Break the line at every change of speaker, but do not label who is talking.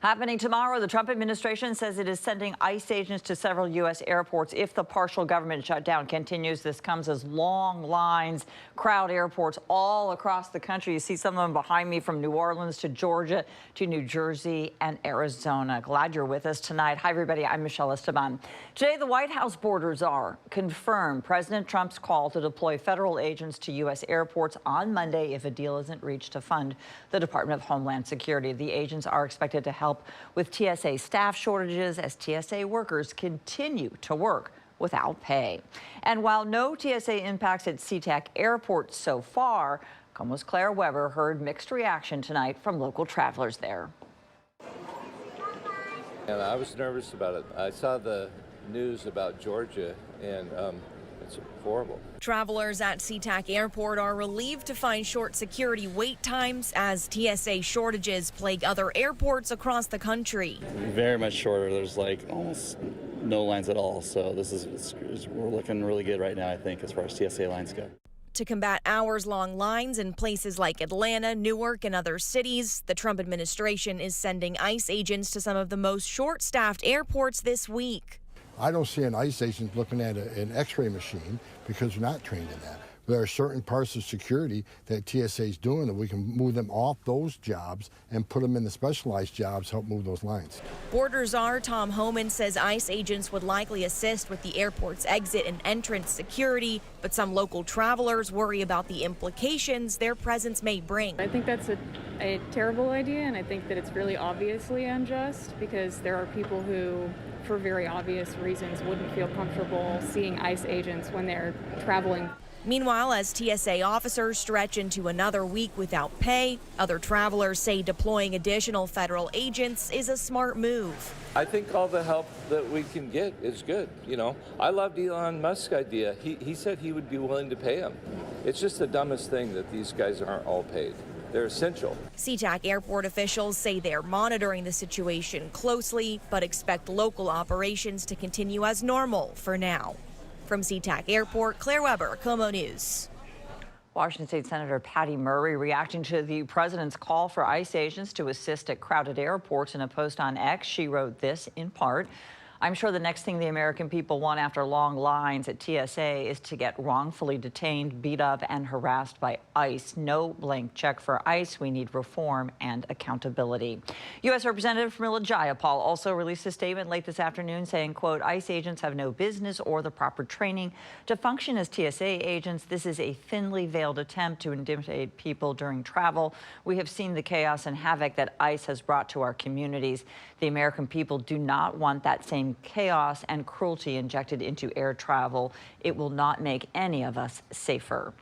Happening tomorrow, the Trump administration says it is sending ICE agents to several U.S. airports if the partial government shutdown continues. This comes as long lines crowd airports all across the country. You see some of them behind me, from New Orleans to Georgia to New Jersey and Arizona. Glad you're with us tonight. Hi, everybody. I'm Michelle Esteban. Today, the White House border czar confirmed President Trump's call to deploy federal agents to U.S. airports on Monday if a deal isn't reached to fund the Department of Homeland Security. The agents are expected to help with TSA staff shortages as TSA workers continue to work without pay. And while no TSA impacts at Sea-Tac Airport so far, KOMO's Claire Weber heard mixed reaction tonight from local travelers there.
And I was nervous about it. I saw the news about Georgia, and it's horrible.
Travelers at SeaTac Airport are relieved to find short security wait times as TSA shortages plague other airports across the country.
Very much shorter. There's like almost no lines at all. So we're looking really good right now, I think, as far as TSA lines go.
To combat hours-long lines in places like Atlanta, Newark, and other cities, the Trump administration is sending ICE agents to some of the most short-staffed airports this week.
I don't see an ICE agent looking at an x-ray machine because we're not trained in that. There are certain parts of security that TSA is doing that we can move them off those jobs and put them in the specialized jobs to help move those lines.
Border czar Tom Homan says ICE agents would likely assist with the airport's exit and entrance security, but some local travelers worry about the implications their presence may bring.
I think that's a terrible idea, and I think that it's really obviously unjust because there are people who, for very obvious reasons, wouldn't feel comfortable seeing ICE agents when they're traveling.
Meanwhile, as TSA officers stretch into another week without pay, other travelers say deploying additional federal agents is a smart move.
I think all the help that we can get is good. You know, I loved Elon Musk's idea. He said he would be willing to pay them. It's just the dumbest thing that these guys aren't all paid. They're essential.
SeaTac Airport officials say they're monitoring the situation closely, but expect local operations to continue as normal for now. From SeaTac Airport, Claire Weber, KOMO News.
Washington State Senator Patty Murray reacting to the president's call for ICE agents to assist at crowded airports. In a post on X, she wrote this in part: "I'm sure the next thing the American people want after long lines at TSA is to get wrongfully detained, beat up, and harassed by ICE. No blank check for ICE. We need reform and accountability." U.S. Representative Pramila Jayapal also released a statement late this afternoon saying, quote, "ICE agents have no business or the proper training to function as TSA agents. This is a thinly veiled attempt to intimidate people during travel. We have seen the chaos and havoc that ICE has brought to our communities. The American people do not want that same chaos and cruelty injected into air travel. It will not make any of us safer."